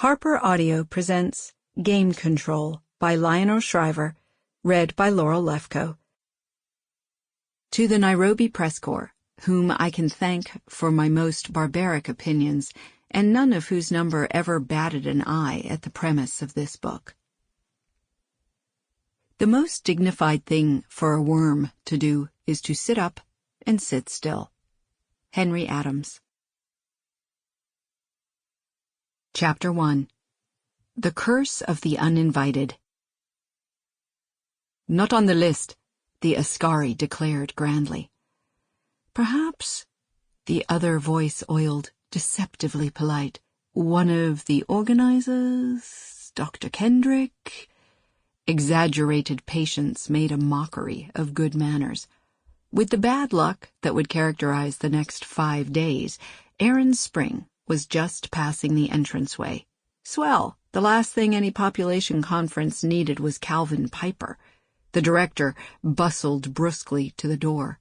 Harper Audio presents Game Control by Lionel Shriver, read by Laurel Lefkow. To the Nairobi Press Corps, whom I can thank for my most barbaric opinions, and none of whose number ever batted an eye at the premise of this book. The most dignified thing for a worm to do is to sit up and sit still. Henry Adams. Chapter 1. The Curse of the Uninvited. Not on the list, the Askari declared grandly. Perhaps, the other voice oiled, deceptively polite, one of the organizers, Dr. Kendrick. Exaggerated patience made a mockery of good manners. With the bad luck that would characterize the next 5 days, Aaron Spring was just passing the entranceway. Swell, the last thing any population conference needed was Calvin Piper. The director bustled brusquely to the door.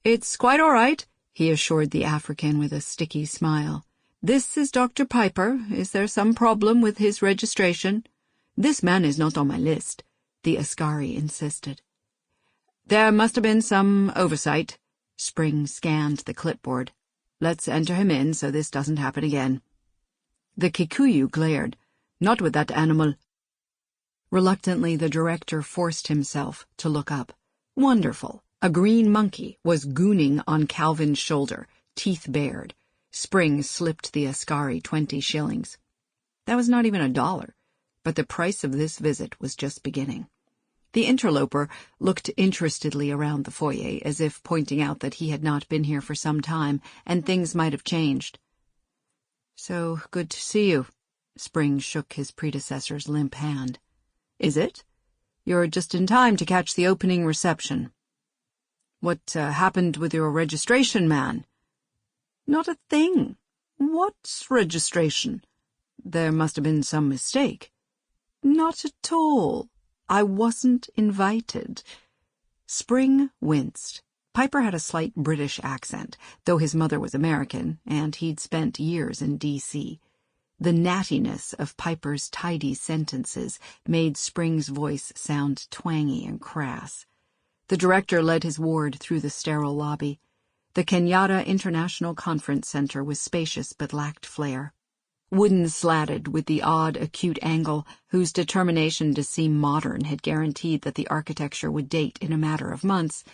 "It's quite all right," he assured the African with a sticky smile. "This is Dr. Piper. Is there some problem with his registration?" "This man is not on my list," the Askari insisted. "There must have been some oversight." Spring scanned the clipboard. "Let's enter him in so this doesn't happen again." The Kikuyu glared. "Not with that animal." Reluctantly, the director forced himself to look up. Wonderful. A green monkey was gooning on Calvin's shoulder, teeth bared. Spring slipped the Askari 20 shillings. That was not even $1, but the price of this visit was just beginning. The interloper looked interestedly around the foyer, as if pointing out that he had not been here for some time, and things might have changed. "So good to see you." Spring shook his predecessor's limp hand. "Is it? You're just in time to catch the opening reception." "What happened with your registration, man?" "Not a thing." "What registration?" "There must have been some mistake." "Not at all. I wasn't invited." Spring winced. Piper had a slight British accent, though his mother was American, and he'd spent years in D.C. The nattiness of Piper's tidy sentences made Spring's voice sound twangy and crass. The director led his ward through the sterile lobby. The Kenyatta International Conference Center was spacious but lacked flair. Wooden slatted with the odd acute angle whose determination to seem modern had guaranteed that the architecture would date in a matter of months,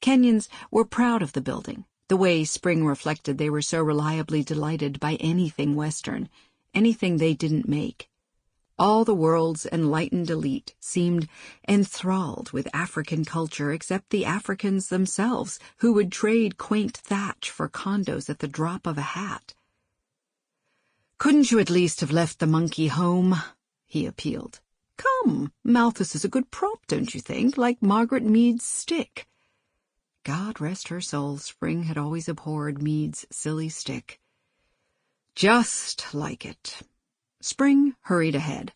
Kenyans were proud of the building, the way Spring reflected they were so reliably delighted by anything Western, anything they didn't make. All the world's enlightened elite seemed enthralled with African culture except the Africans themselves, who would trade quaint thatch for condos at the drop of a hat. "Couldn't you at least have left the monkey home?" he appealed. "Come, Malthus is a good prop, don't you think, like Margaret Mead's stick?" God rest her soul, Spring had always abhorred Mead's silly stick. Just like it. Spring hurried ahead.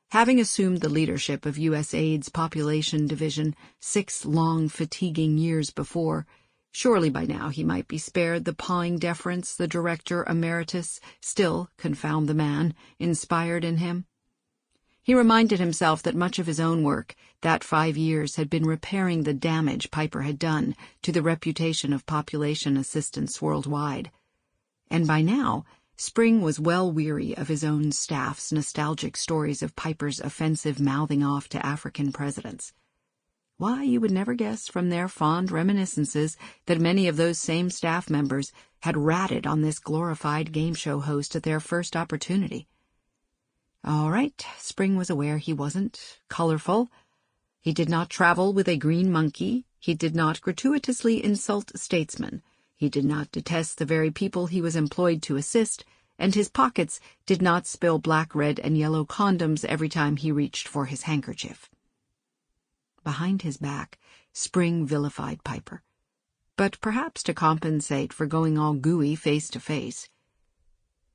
Having assumed the leadership of USAID's Population Division 6 long, fatiguing years before, surely by now he might be spared the pawing deference the director emeritus, still, confound the man, inspired in him. He reminded himself that much of his own work, that 5 years, had been repairing the damage Piper had done to the reputation of population assistance worldwide. And by now, Spring was well weary of his own staff's nostalgic stories of Piper's offensive mouthing off to African presidents. Why, you would never guess from their fond reminiscences that many of those same staff members had ratted on this glorified game show host at their first opportunity. All right, Spring was aware he wasn't colorful. He did not travel with a green monkey. He did not gratuitously insult statesmen. He did not detest the very people he was employed to assist, and his pockets did not spill black, red, and yellow condoms every time he reached for his handkerchief. Behind his back, Spring vilified Piper, but perhaps to compensate for going all gooey face to face.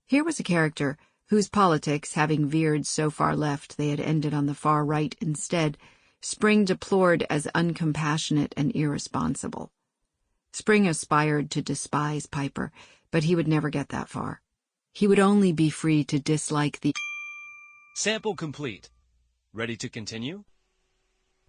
Here was a character whose politics, having veered so far left they had ended on the far right instead, Spring deplored as uncompassionate and irresponsible. Spring aspired to despise Piper, but he would never get that far. He would only be free to dislike the... Sample complete. Ready to continue?